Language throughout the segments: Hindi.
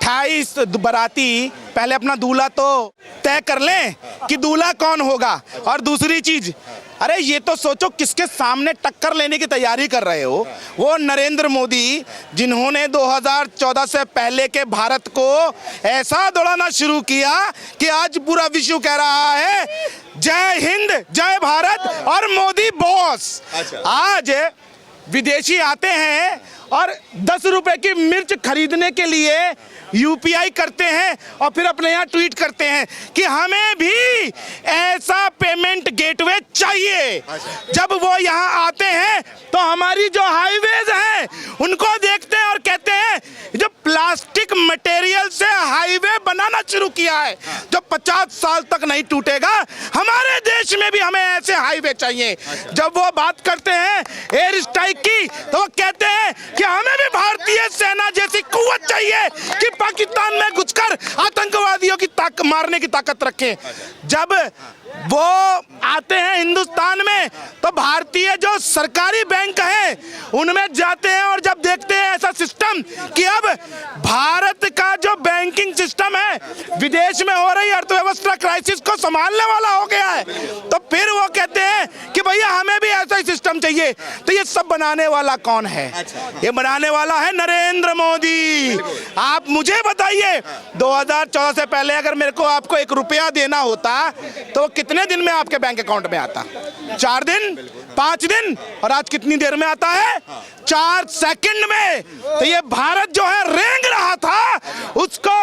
28 बाराती पहले अपना दूल्हा तो तय कर लें कि दूल्हा कौन होगा। और दूसरी चीज, अरे ये तो सोचो किसके सामने टक्कर लेने की तैयारी कर रहे हो। वो नरेंद्र मोदी जिन्होंने 2014 से पहले के भारत को ऐसा दौड़ाना शुरू किया कि आज पूरा विश्व कह रहा है जय हिंद जय भारत और मोदी बॉस। आज विदेशी आते हैं और 10 रुपए की मिर्च खरीदने के लिए यूपीआई करते हैं और फिर अपने यहाँ ट्वीट करते हैं कि हमें भी ऐसा पेमेंट गेटवे चाहिए। जब वो यहाँ आते हैं तो हमारी जो हाईवेज हैं उनको देखते हैं और कहते हैं जो प्लास्टिक मटेरियल से हाईवे बनाना शुरू किया है जो 50 साल तक नहीं टूटेगा, हमारे देश में भी हमें ऐसे हाईवे चाहिए। जब वो बात करते हैं एयर स्ट्राइक की तो वो कहते हैं कि हमें भी भारतीय सेना जैसी कुव्वत चाहिए कि पाकिस्तान में घुसकर आतंकवादियों की मारने की ताकत रखें। जब वो आते हैं हिंदुस्तान में तो भारतीय जो सरकारी बैंक हैं उनमें जाते हैं और जब देखते हैं ऐसा सिस्टम कि अब भारत का जो बैंकिंग सिस्टम है विदेश में हो रही अर्थव्यवस्था क्राइसिस को संभालने वाला हो गया है, तो फिर वो कहते हैं कि भैया हमें भी ऐसा ही सिस्टम चाहिए। तो ये सब बनाने वाला कौन है? ये बनाने वाला है नरेंद्र मोदी। आप मुझे बताइए 2014 से पहले अगर मेरे को आपको 1 रुपया देना होता तो कितने दिन में आपके बैंक अकाउंट में आता? 4 दिन, 5 दिन, और आज कितनी देर में आता है? 4 सेकंड में। तो ये भारत जो है रेंग रहा था उसको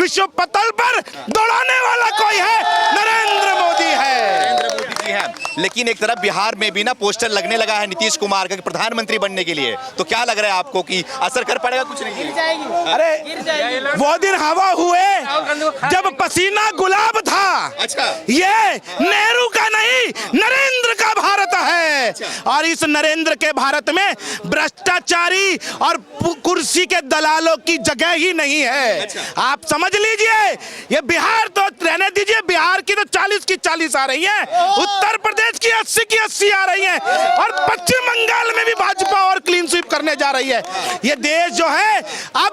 विश्व पटल पर दौड़ाने वाला कोई है, नरेंद्र मोदी है। नरेंद्र मोदी जी है। लेकिन एक तरफ बिहार में भी ना पोस्टर लगने लगा है नीतीश कुमार का प्रधानमंत्री बनने के लिए, तो क्या लग रहा है आपको कि असर कर पड़ेगा? कुछ नहीं गिर जाएगी। अरे वो दिन हवा हुए जब पसीना गुलाब था। अच्छा, ये नेहरू का नहीं नरेंद्र का भारत है। और इस नरेंद्र के भारत में भ्रष्टाचारी और कुर्सी के दलालों की जगह ही नहीं है। आप समझ लीजिए, ये बिहार तो रहने दीजिए, बिहार की तो 40 की 40 आ रही है, उत्तर प्रदेश की 80 की 80 आ रही है, और पश्चिम बंगाल में भी भाजपा और क्लीन स्वीप करने जा रही है। ये देश जो है अब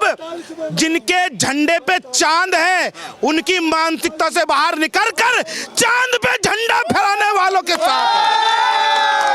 जिनके झंडे पे चांद है उनकी मानसिकता से बाहर निकलकर चांद पे झंडा फहराने वालों के साथ।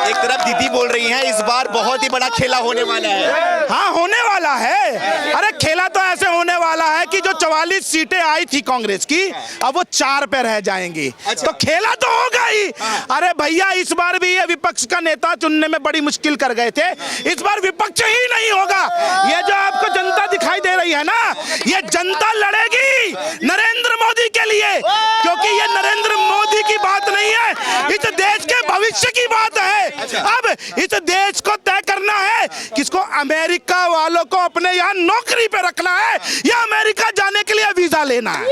एक तरफ दीदी बोल रही हैं इस बार बहुत ही बड़ा खेला होने वाला है। हाँ, होने वाला है। अरे खेला तो ऐसे होने वाला है कि जो 44 सीटें आई थी कांग्रेस की अब वो 4 पे रह जाएंगी। तो खेला तो होगा ही। अरे भैया इस बार भी ये विपक्ष का नेता चुनने में बड़ी मुश्किल कर गए थे, इस बार विपक्ष ही नहीं होगा। ये जो आपको जनता दिखाई दे रही है ना, ये जनता लड़ेगी नरेंद्र मोदी के लिए, क्योंकि ये नरेंद्र मोदी की बात नहीं है, इस देश के भविष्य की बात है। अब इस देश को तय करना है किसको अमेरिका वालों को अपने यहाँ नौकरी पे रखना है या अमेरिका जाने के लिए वीजा लेना है।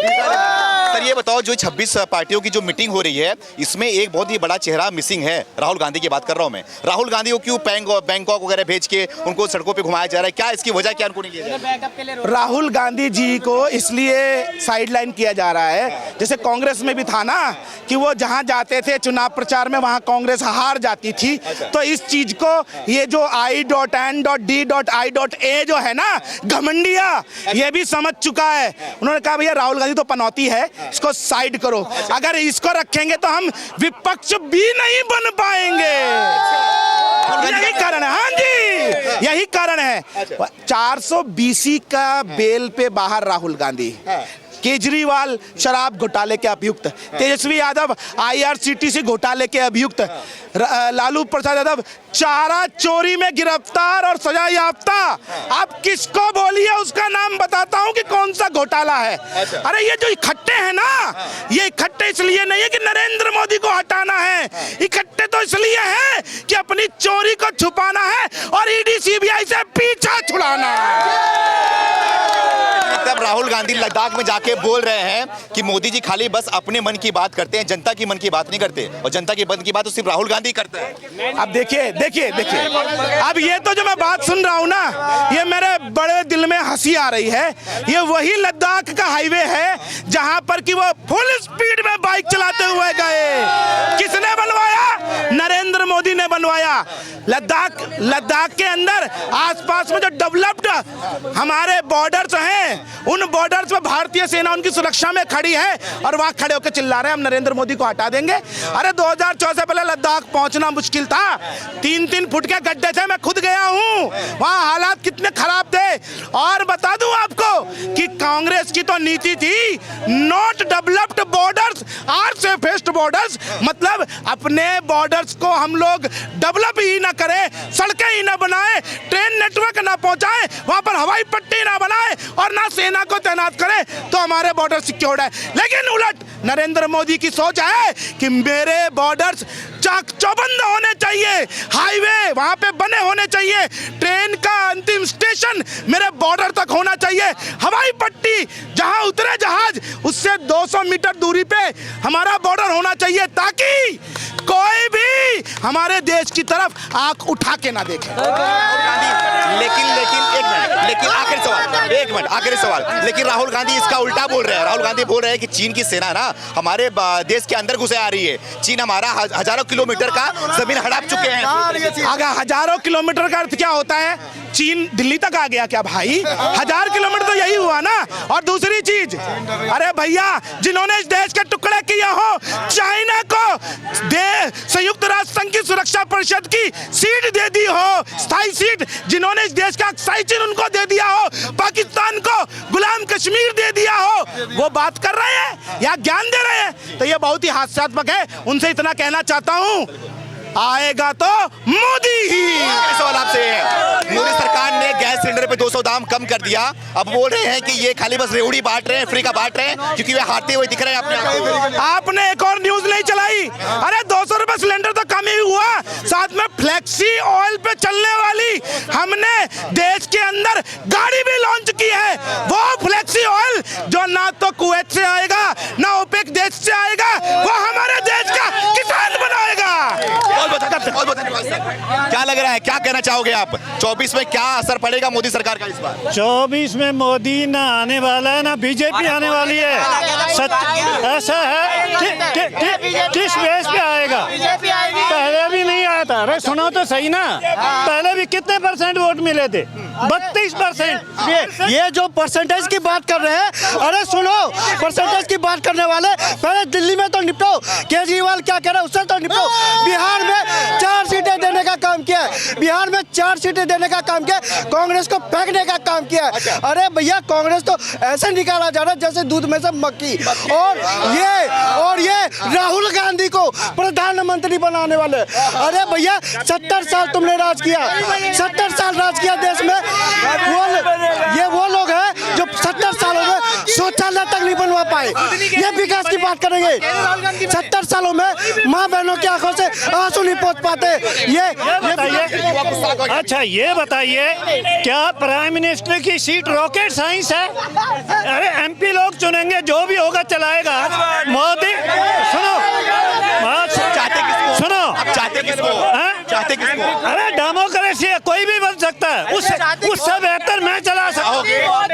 सर ये बताओ, जो 26 पार्टियों की जो मीटिंग हो रही है इसमें एक बहुत ही बड़ा चेहरा मिसिंग है, राहुल गांधी की बात कर रहा हूं मैं। राहुल गांधी को क्यों बैंकॉक वगैरह भेज के उनको सड़कों पे घुमाया जा रहा है? क्या इसकी वजह क्या उनको नहीं लिया जा रहा? राहुल गांधी जी को इसलिए साइडलाइन किया जा रहा है, जैसे कांग्रेस में भी था ना कि वो जहां जाते थे चुनाव प्रचार में वहां कांग्रेस हार जाती थी। तो इस चीज को ये जो I.N.D.I.A जो है ना घमंडिया, ये भी समझ चुका है। उन्होंने कहा भैया राहुल गांधी तो पनौती है, इसको साइड करो। अगर इसको रखेंगे तो हम विपक्ष भी नहीं बन पाएंगे। यही कारण है। हाँ जी, यही कारण है। 420 का बेल पे बाहर राहुल गांधी, केजरीवाल शराब घोटाले के अभियुक्त, तेजस्वी यादव IRCTC घोटाले के अभियुक्त, लालू प्रसाद यादव चारा चोरी में गिरफ्तार और सजा याफ्ता। आप किसको बोलिए उसका नाम बताता हूं कि कौन सा घोटाला है। अरे ये जो इकट्ठे हैं ना, ये इकट्ठे इसलिए नहीं है कि नरेंद्र मोदी को हटाना है, इकट्ठे तो इसलिए हैं कि अपनी चोरी को छुपाना है और ED CBI से पीछा छुड़ाना है। तब राहुल गांधी लद्दाख में जाके बोल रहे हैं कि मोदी जी खाली बस अपने मन की बात करते हैं, जनता की मन की बात नहीं करते, और जनता की मन की बात तो सिर्फ राहुल गांधी करता है। अब देखिए देखिए देखिए, अब ये तो जो मैं बात सुन रहा हूँ ना, ये मेरे बड़े दिल में हंसी आ रही है। ये वही लद्दाख का हाईवे है जहां पर कि वो फुल स्पीड में बाइक चलाते हुए गए। किसने बनवाया? नरेंद्र मोदी मोदी ने बनवाया। लद्दाख के अंदर आसपास में जो डेवलप्ड हमारे बॉर्डर्स हैं, उन बॉर्डर्स में भारतीय सेना उनकी सुरक्षा में खड़ी है और वहां खड़े होकर चिल्ला रहे हैं हम नरेंद्र मोदी को हटा देंगे। अरे 2014 से पहले लद्दाख पहुंचना मुश्किल था, 3-3 फुट के गड्ढे थे, मैं खुद गया हूं, वहां हालात कितने खराब थे। और बता दूं आपको कि कांग्रेस की तो नीति थी not developed borders are safest borders, मतलब अपने बॉर्डर्स को हम लोग डेवलप ही ना करें, सड़कें ही ना बनाए, ट्रेन नेटवर्क ना पहुंचाए, वहां पर हवाई पट्टी ना बनाए और ना सेना को तैनात करें, तो हमारे बॉर्डर सिक्योर्ड है। लेकिन उलट नरेंद्र मोदी की सोच है कि मेरे बॉर्डर्स चाक चौबंद होने चाहिए, हाईवे वहां पे बने होने चाहिए, ट्रेन का अंतिम स्टेशन मेरे बॉर्डर तक होना चाहिए, हवाई पट्टी जहां उतरे जहाज उससे 200 मीटर दूरी पे हमारा बॉर्डर होना चाहिए, ताकि कोई भी हमारे देश की तरफ आंख उठा के ना देखे। लेकिन एक मिनट आखिरी सवाल, लेकिन राहुल गांधी इसका उल्टा बोल रहे हैं। राहुल गांधी बोल रहे हैं कि चीन की सेना ना हमारे देश के अंदर घुसे आ रही है, चीन हमारा हजारों किलोमीटर का जमीन हड़प चुके हैं। अगर हजारों किलोमीटर का अर्थ क्या होता है? चीन दिल्ली तक आ गया क्या भाई? 1000 किलोमीटर तो यही हुआ ना। और दूसरी चीज, अरे भैया जिन्होंने इस देश के टुकड़े किया हो, चाइना को संयुक्त राष्ट्र संघ की सुरक्षा परिषद की सीट दे दी हो, स्थायी सीट, जिन्होंने इस देश का अक्साई चिन्ह उनको दे दिया हो, पाकिस्तान को गुलाम कश्मीर दे दिया हो, वो बात कर रहे हैं या ज्ञान दे रहे हैं? तो ये बहुत ही हास्यात्मक है। उनसे इतना कहना चाहता हूं, आएगा तो मोदी ही। सवाल आपसे है, मोदी सरकार ने गैस सिलेंडर पे 200 दाम कम कर दिया, अब बोल रहे हैं कि ये खाली बस रेवड़ी बांट रहे हैं, फ्री का बांट रहे हैं, क्योंकि वे हारते हुए दिख रहे हैं अपने। आपने एक और न्यूज नहीं चलाई? अरे 200 रुपए सिलेंडर तो कम ही हुआ, साथ में फ्लेक्सी ऑयल पे चलने वाली हमने देश के अंदर गाड़ी भी लॉन्च की है। वो फ्लेक्सी ऑयल जो ना तो कुवैत से आएगा ना ओपेक देश से आएगा, वो हमारे देश का किसान बनाएगा। क्या लग रहा है, क्या कहना चाहोगे आप? 24 में क्या असर पड़ेगा मोदी सरकार का इस बार? 24 में मोदी ना आने वाला है ना बीजेपी आने वाली है। सच ऐसा है किस बेस पे आएगा? पहले भी नहीं आया था। अरे सुनो तो सही ना, पहले भी कितने % वोट मिले थे? 32%। ये जो परसेंटेज की बात कर रहे हैं, अरे सुनो, परसेंटेज की बात करने वाले पहले दिल्ली में तो निपटो, केजरीवाल क्या कह रहे हैं उससे तो निपटो। बिहार में 4 सीटें देने का काम किया, बिहार में 4 सीटें देने का काम किया, कांग्रेस को फेंकने का काम किया। अरे भैया कांग्रेस तो ऐसे निकाला जा रहा है जैसे दूध में से मक्खी। और ये राहुल गांधी को प्रधानमंत्री बनाने वाले। अरे भैया 70 साल तुमने राज किया, 70 साल राज किया देश में। ये वो लोग हैं जो 70 सालों में शौचालय तक नहीं बनवा पाए। ये विकास की बात करेंगे, 70 सालों में माँ बहनों की आंखों से आंसू नहीं पहुंच पाते। ये बताइए, अच्छा ये बताइए, क्या प्राइम मिनिस्टर की सीट रॉकेट साइंस है? अरे MP लोग चुनेंगे, जो भी होगा चलाएगा। मोदी सुनो, चाहते किसको? अरे डेमोक्रेसी है, कोई भी बन सकता है। उससे बेहतर मैं चला सकता हूँ,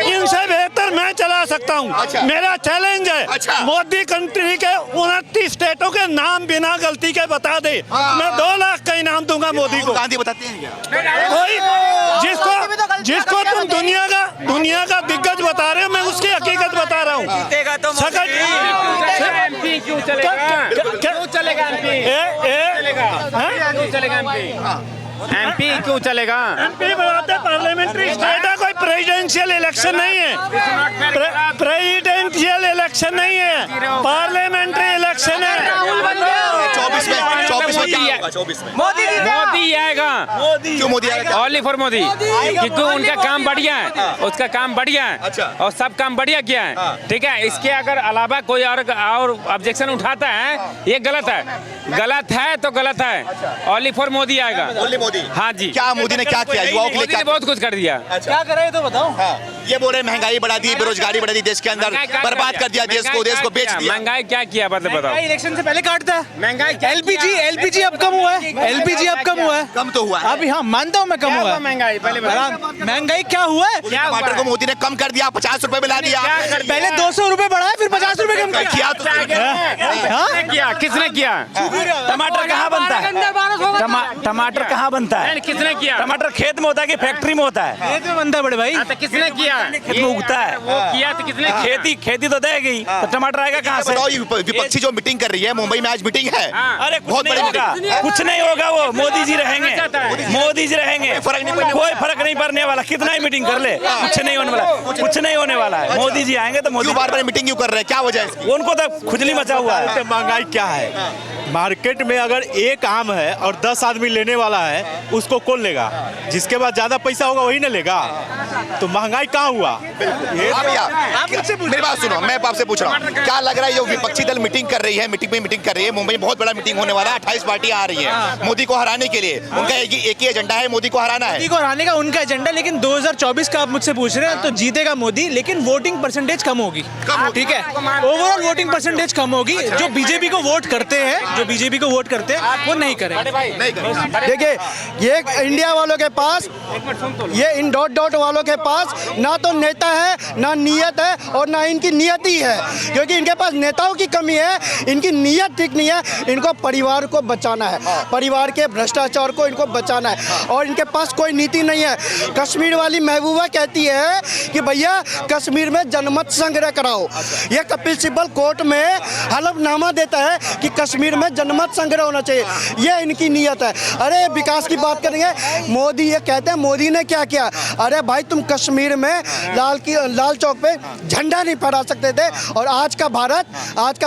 इनसे बेहतर मैं चला सकता हूँ। मेरा चैलेंज है, मोदी कंट्री के 29 स्टेटों के नाम बिना गलती के बता दे, मैं 2 लाख का इनाम दूंगा मोदी को। गांधी बताते हैं क्या? कोई जिसको तुम दुनिया का दिग्गज बता रहे हो, मैं उसकी हकीकत बता रहा हूँ। MP क्यों चलेगा? MP बनाते पार्लियामेंट्री स्टेट है, कोई प्रेसिडेंशियल इलेक्शन नहीं है। प्रेसिडेंशियल इलेक्शन नहीं है, पार्लियामेंट्री इलेक्शन है। 24 में क्या होगा? 24 में मोदी आएगा। क्यों मोदी आएगा? ओनली फॉर मोदी, क्योंकि उनका काम बढ़िया है, उसका काम बढ़िया है। अच्छा। और सब काम बढ़िया किया है, ठीक है। इसके अगर अलावा कोई और ऑब्जेक्शन उठाता है, ये गलत है तो गलत है। ओनली फॉर मोदी आएगा। ओनली मोदी? हाँ जी। क्या मोदी ने क्या किया युवाओं के लिए? मोदी ने बहुत कुछ कर दिया। क्या करे तो बताओ। ये बोल रहे महंगाई बढ़ा दी, बेरोजगारी बढ़ा दी देश के अंदर, बर्बाद कर दिया देश को बेच दिया। महंगाई क्या किया मतलब बताओ? इलेक्शन से पहले काटता है महंगाई। LPG अब कम हुआ है, LPG अब कम हुआ है। कम तो हुआ है। अभी हाँ मानता हूँ मैं कम हुआ है। महंगाई पहले महंगाई क्या हुआ है? टमाटर को मोदी ने कम कर दिया, 50 रुपए में ला दिया। पहले 200 रुपए बढ़ाया, फिर 50 रुपए कम किया तो किया, किसने किया? टमाटर कहाँ बनता है? टमाटर कहाँ बनता है? किसने किया? टमाटर खेत में होता है कि फैक्ट्री में होता है? खेत में बनता है बड़े भाई। तो किसने किया? खेत में उगता है। वो किया तो किसने किया? खेती तो देगी, तो टमाटर आएगा कहाँ से? बताओ, ये विपक्षी जो मीटिंग कर रही है, मुंबई में आज मीटिंग है। अरे बहुत कुछ नहीं बड़ी होगा, कुछ नहीं होगा। वो मोदी जी रहेंगे, मोदी जी रहेंगे, कोई फर्क नहीं पड़ने वाला। कितना ही मीटिंग कर ले, कुछ नहीं होने वाला, कुछ नहीं होने वाला है। मोदी जी आएंगे तो मोदी क्यों बार-बार मीटिंग क्यों कर रहे हैं? क्या वजह है इसकी? उनको तो खुजली मचा हुआ है। महंगाई क्या है? मार्केट में अगर एक आम है और 10 आदमी लेने वाला है, उसको कौन लेगा? जिसके पास ज्यादा पैसा होगा वही ना लेगा। तो महंगाई कहाँ हुआ? मेरी बात सुनो, मैं आपसे पूछ रहा हूँ, क्या लग रहा है ये विपक्षी दल मीटिंग कर रही है, मीटिंग कर रही है, मुंबई में बहुत बड़ा मीटिंग होने वाला है, 28 पार्टियां आ रही है मोदी को हराने के लिए। उनका एक ही एजेंडा है, मोदी को हराना है। मोदी को हराने का उनका एजेंडा, लेकिन 2024 का आप मुझसे पूछ रहे हैं तो जीतेगा मोदी, लेकिन वोटिंग परसेंटेज कम होगी। ठीक है, ओवरऑल वोटिंग परसेंटेज कम होगी। जो बीजेपी को वोट करते हैं, वो नहीं करेंगे। देखिए, ये इंडिया वालों के पास, ये इन डॉट वालों के पास ना तो नेता है, ना नीयत है, और ना इनकी नियति है। क्योंकि इनके पास नेताओं की कमी है, इनकी नियत ठीक नहीं है। इनको परिवार को बचाना है, परिवार के भ्रष्टाचार को इनको बचाना है, और इनके पास कोई नीति नहीं है। कश्मीर वाली महबूबा कहती है कि भैया कश्मीर में जनमत संग्रह कराओ। ये कपिल सिब्बल कोर्ट में हलफनामा देता है कि कश्मीर में जनमत संग्रह होना चाहिए। ये इनकी नियत है। अरे विकास की बात करेंगे, मोदी ये कहते हैं मोदी ने क्या किया? अरे भाई, तुम कश्मीर में लाल चौक पे झंडा नहीं फहरा सकते थे, और आज का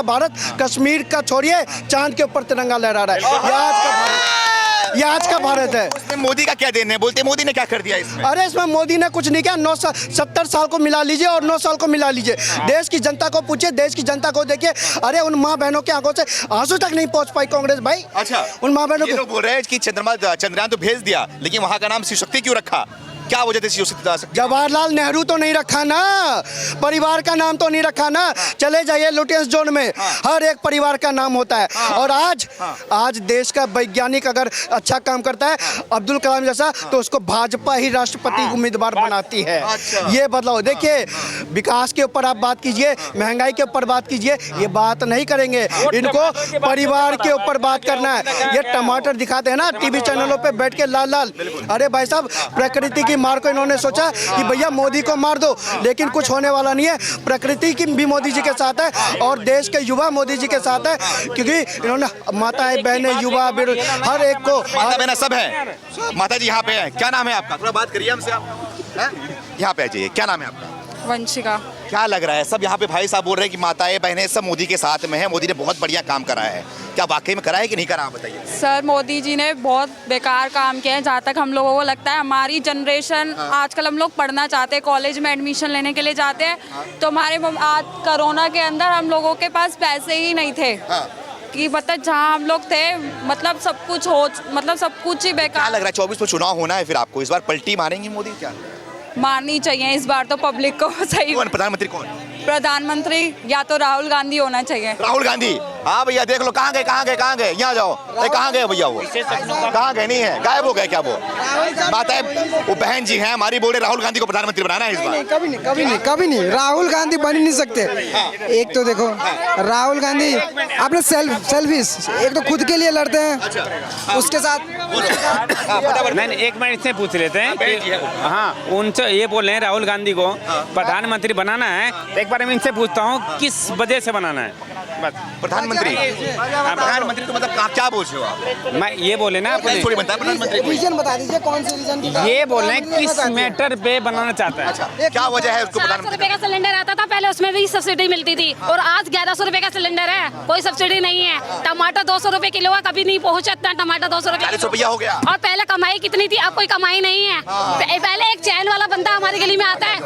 भारत कश्मीर का छोड़िए, चांद के ऊपर तिरंगा लहरा रहा है। ये आज का भारत है। उसमें मोदी का क्या देन है? बोलते मोदी ने क्या कर दिया इसमें? अरे इसमें मोदी ने कुछ नहीं किया। 70 साल को मिला लीजिए और 9 साल को मिला लीजिए। देश की जनता को पूछिए, देश की जनता को देखिए। अरे उन माँ बहनों की आंखों से आंसू तक नहीं पहुंच पाई कांग्रेस भाई। अच्छा, उन माँ बहनों ये लोग बोल रहे हैं कि चंद्रयान तो भेज दिया, लेकिन वहाँ का नाम शिव शक्ति क्यों रखा? क्या वजह थी शिव शक्ति? जवाहरलाल नेहरू तो नहीं रखा ना, परिवार का नाम तो नहीं रखा ना। चले जाइए लुटियंस जोन में, हर एक परिवार का नाम होता है। और आज देश का वैज्ञानिक अगर अच्छा काम करता है, अब्दुल कलाम जैसा, तो उसको भाजपा ही राष्ट्रपति उम्मीदवार बनाती है। ये बदलाव देखिए। विकास के ऊपर आप बात कीजिए, महंगाई के ऊपर बात कीजिए, ये बात नहीं करेंगे। इनको परिवार के ऊपर बात करना है। ये टमाटर दिखाते हैं ना टीवी चैनलों पे बैठ के लाल लाल। अरे भाई साहब, प्रकृति की मार को इन्होंने सोचा कि भैया मोदी को मार दो, लेकिन कुछ होने वाला नहीं है। प्रकृति की भी मोदी जी के साथ है, और देश के युवा मोदी जी के साथ है, क्योंकि इन्होंने माताएं बहनें युवा हर एक को, माता बहना सब है। माता जी यहाँ पे है, क्या नाम है आपका? थोड़ा बात करिए हमसे आप। यहाँ पे आ जाइए, क्या नाम है आपका? वंशिका। क्या लग रहा है, सब यहाँ पे भाई साहब बोल रहे हैं कि माताएं बहनें सब मोदी के साथ में है, मोदी ने बहुत बढ़िया काम करा है। क्या वाकई में करा है कि नहीं करा, बताइए। सर, मोदी जी ने बहुत बेकार काम किया है। जहाँ तक हम लोगों को लगता है, हमारी जनरेशन, आजकल हम लोग पढ़ना चाहते हैं, कॉलेज में एडमिशन लेने के लिए जाते हैं, तो हमारे आज कोरोना के अंदर हम लोगों के पास पैसे ही नहीं थे कि मतलब जहाँ हम लोग थे, मतलब सब कुछ ही बेकार। क्या लग रहा है 24 में चुनाव होना है, फिर आपको इस बार पलटी मारेंगे मोदी? क्या मारनी चाहिए इस बार तो पब्लिक को। सही प्रधानमंत्री कौन? प्रधानमंत्री या तो राहुल गांधी होना चाहिए। राहुल गांधी? हाँ भैया, देख लो कहाँ गए, यहाँ जाओ। कहाँ गए भैया? वो कहाँ गए? नहीं है, गायब हो गए क्या वो? बात है, वो बहन जी हैं हमारी, बोले राहुल गांधी को प्रधानमंत्री बनाना है इस बार। कभी नहीं राहुल गांधी बन ही नहीं सकते। एक तो देखो, राहुल गांधी अपने सेल्फिश, एक तो खुद के लिए लड़ते हैं, उसके साथ। मैंने एक मिनट से पूछ लेते हैं कि हाँ, उनसे ये बोल रहे हैं राहुल गांधी को प्रधानमंत्री बनाना है, तो एक बार मैं इनसे पूछता हूँ किस वजह से बनाना है? बस प्रधानमंत्री तो मतलब क्या बोल रहे हो आप? मैं ये बोले ना, थोड़ी बनता है प्रधानमंत्री। रीजन बता दीजिए, कौन से रीजन? ये बोल रहे हैं किस मैटर पे बनाना चाहता है? अच्छा, क्या वजह है उसको? 700 रुपए का सिलेंडर आता था पहले, उसमें भी सब्सिडी मिलती थी, और आज 1100 रुपए का सिलेंडर है, कोई सब्सिडी नहीं है। टमाटर 200 रुपए किलो है, कभी नहीं पहुँचा इतना टमाटर 200 रुपए 40 रुपया हो गया। और पहले कमाई कितनी थी, अब कोई कमाई नहीं है। पहले एक चैन वाला बंदा हमारी गली में आता है,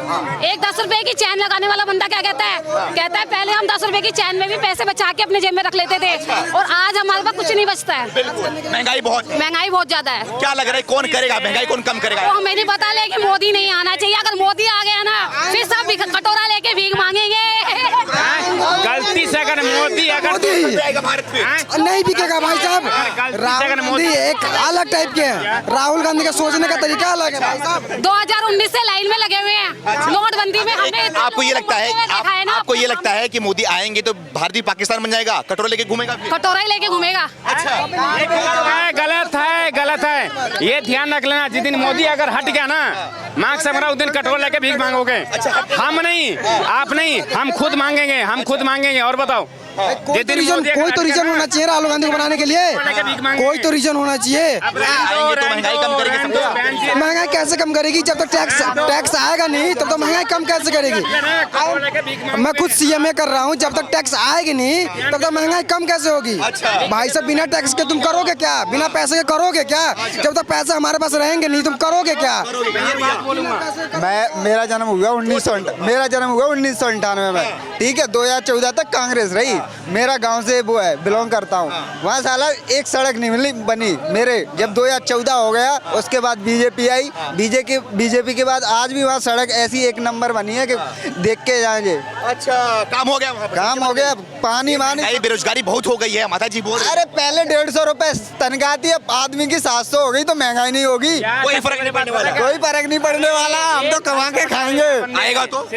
एक 10 रुपए की चैन लगाने वाला बंदा क्या कहता है पहले हम 10 रुपए की चैन में भी पैसे बचा के अपने जेब में रख लेते थे, और आज हमारे पास कुछ नहीं बचता है। महंगाई बहुत ज्यादा है। क्या लग रहा है कौन करेगा महंगाई, कौन कम करेगा? तो हमें नहीं पता, लेकिन मोदी नहीं आना चाहिए। अगर मोदी आ गया ना, फिर सब कटोरा लेके भीख मांगेंगे। गलती से अगर मोदी अगर मोदी आएगा भारत पे। नहीं बिकेगा भाई साहब। राहुल गांधी एक अलग टाइप के हैं, राहुल गांधी का सोचने का तरीका अलग है भाई साहब। 2019 से लाइन में लगे हुए हैं नोटबंदी में। हमें आपको ये लगता है देखा है ना, आपको ये लगता है कि मोदी आएंगे तो भारत भी पाकिस्तान बन जाएगा, कटोरा लेके घूमेगा फिर? कटोरा ही लेके घूमेगा। गलत है, गलत है। ये ध्यान रख लेना, जिस दिन मोदी अगर हट गया ना मार्क्स समरा, उस दिन कटोरा लेके भीख मांगोगे। हम नहीं, आप नहीं, हम खुद मांगेंगे, हम खुद मांगेंगे। और बताओ, कोई तो रीजन होना चाहिए राहुल गांधी को बनाने के लिए, कोई तो रीजन होना चाहिए। महंगाई कम करेंगे समझो। महंगाई कैसे कम करेगी जब तक टैक्स आएगा नहीं, तब तक महंगाई कम कैसे करेगी? मैं खुद सीएमए कर रहा हूँ, जब तक टैक्स आएगी नहीं तब तक महंगाई कम कैसे होगी? भाई साहब बिना टैक्स के तुम करोगे क्या? बिना पैसे के करोगे क्या? जब तक पैसे हमारे पास रहेंगे नहीं तुम करोगे क्या? मेरा जन्म हुआ 1998 में, ठीक है। 2014 तक कांग्रेस रही। मेरा गांव से वो है, बिलोंग करता हूँ। वहाँ साला एक सड़क नहीं बनी मेरे। जब 2014 हो गया उसके बाद बीजेपी आई, बीजेपी के बाद आज भी वहाँ सड़क ऐसी एक नंबर बनी है कि देख के जाएंगे। अच्छा, काम हो गया वहाँ पर? काम हो गया। पानी बेरोजगारी बहुत हो गई है, माता जी बोल। अरे पहले 150 रुपए तनख्वाह थी, अब आदमी की 700 हो गई, तो महंगाई नहीं होगी। कोई फर्क नहीं पड़ने वाला। कोई फर्क नहीं पड़ने वाला, हम तो कमा के खाएंगे। आएगा तो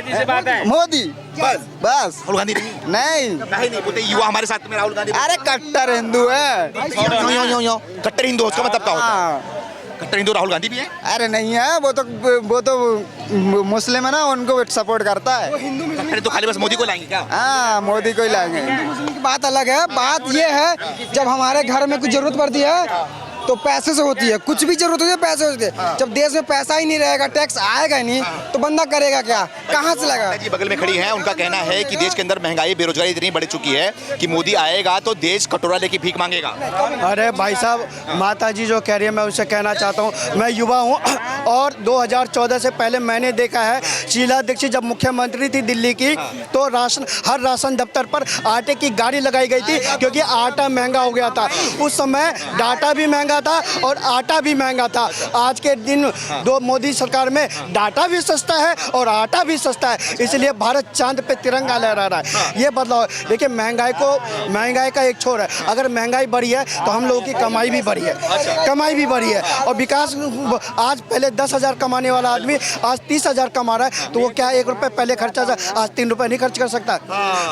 मोदी बस। राहुल गांधी नहीं बोलते युवा हमारे साथ में राहुल गांधी। अरे कट्टर हिंदू है। कट्टर हिंदू, उसका मतलब क्या होता है? कट्टर हिंदू राहुल गांधी भी है? अरे नहीं है, वो तो मुस्लिम है ना, उनको सपोर्ट करता है। कट्टर तो खाली बस मोदी को लाएंगे क्या? हाँ, मोदी को ही लाएंगे। मुस्लिम की बात अलग है। बात ये है जब हमारे घर में कुछ जरूरत पड़ती है तो पैसे से होती है, कुछ भी जरूरत होती है पैसे होती है। जब देश में पैसा ही नहीं रहेगा, टैक्स आएगा ही नहीं, तो बंदा करेगा क्या? कहाँ से लगा? जी बगल में खड़ी हैं, उनका कहना है कि देश के अंदर महंगाई बेरोजगारी इतनी बढ़ चुकी है कि मोदी आएगा तो देश कटोरा लेके भीख मांगेगा। अरे भाई साहब, माता जी जो कह रही है मैं उसे कहना चाहता हूँ, मैं युवा हूँ और 2014 से पहले मैंने देखा है शीला दीक्षित जब मुख्यमंत्री थी दिल्ली की, तो हर राशन दफ्तर पर आटे की गाड़ी लगाई गई थी, क्योंकि आटा महंगा हो गया था। उस समय डाटा भी महंगा था और आटा भी महंगा था। आज के दिन मोदी सरकार में डाटा भी सस्ता है और आटा भी सस्ता है, इसलिए भारत चांद पे तिरंगा लहरा रहा है। ये बदलाव देखिए, महंगाई का एक छोर है। अगर महंगाई बढ़ी है तो हम लोगों की कमाई भी बढ़ी है, और विकास। आज पहले 10,000 कमाने वाला आदमी आज 30,000 कमा रहा है, तो वो क्या 1 रुपये पहले खर्चा था, आज 3 रुपये नहीं खर्च कर सकता।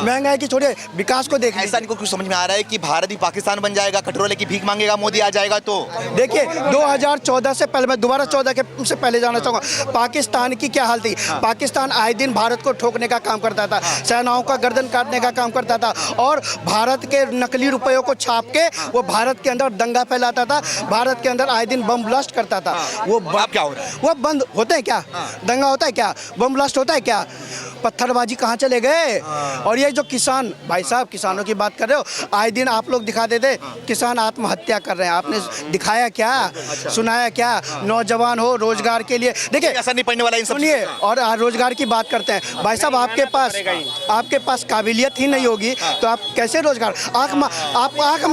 महंगाई की छोड़िए, विकास को देखिए। ऐसा इनको कुछ समझ में आ रहा है कि भारत भी पाकिस्तान बन जाएगा, कटोरा लेके भीख मांगेगा, मोदी आ जाएगा तो? देखिए 2014 से पहले, मैं दोबारा 14 से पहले जाना चाहूँगा, पाकिस्तान की क्या हाल थी। पाकिस्तान आए दिन भारत को ठोकने का काम करता था, सेनाओं का गर्दन काटने का काम करता था, और भारत के नकली रुपयों को छाप के वो भारत के अंदर दंगा फैलाता था, भारत के अंदर आए दिन बम ब्लास्ट करता था। वो क्या हो रहा है? वो बंद होते हैं क्या? दंगा होता है क्या? बम ब्लास्ट होता है क्या? पत्थरबाजी कहाँ चले गए? और ये जो किसान भाई साहब, किसानों की बात कर रहे हो, आए दिन आप लोग दिखा देते किसान आत्महत्या कर रहे हैं। आपने दिखाया क्या, सुनाया क्या? नौजवान हो रोजगार के लिए, देखिए असर नहीं पड़ने वाला इन सब। सुनिए, और रोजगार की बात करते हैं भाई साहब, आपके पास काबिलियत ही नहीं होगी तो आप कैसे रोजगार? आप आँख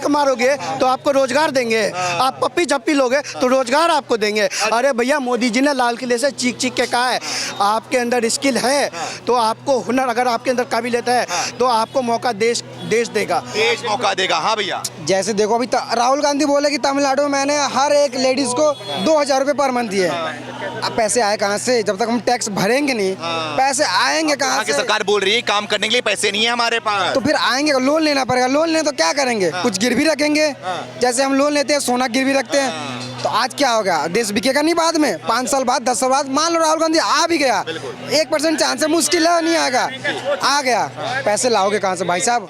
मारोगे तो आपको रोजगार देंगे, आप पप्पी झप्पी लोगे तो रोजगार आपको देंगे। अरे भैया, मोदी जी ने लाल किले से चीख के कहा है, आपके अंदर स्किल है तो आपको हुनर, अगर आपके अंदर काबिलियत है तो आपको मौका देश देगा, देश मौका देगा। हाँ भैया, जैसे देखो अभी राहुल गांधी बोले कि तमिलनाडु में मैंने हर एक लेडीज को 2,000 रुपये पर मंथ दिए। अब पैसे आए कहाँ से? जब तक हम टैक्स भरेंगे नहीं, पैसे आएंगे कहाँ से? सरकार बोल रही है काम करने के लिए पैसे नहीं है हमारे पास, तो फिर आएंगे, लोन लेना पड़ेगा। लोन लें तो क्या करेंगे? कुछ गिरवी रखेंगे, जैसे हम लोन लेते हैं सोना गिरवी रखते हैं। तो आज क्या होगा? देश बिकेगा नहीं बाद में, 5 साल बाद, 10 साल बाद। मान लो राहुल गांधी आ भी गया, 1% चांस है, मुश्किल है, नहीं आएगा, आ गया, पैसे लाओगे कहाँ से भाई साहब?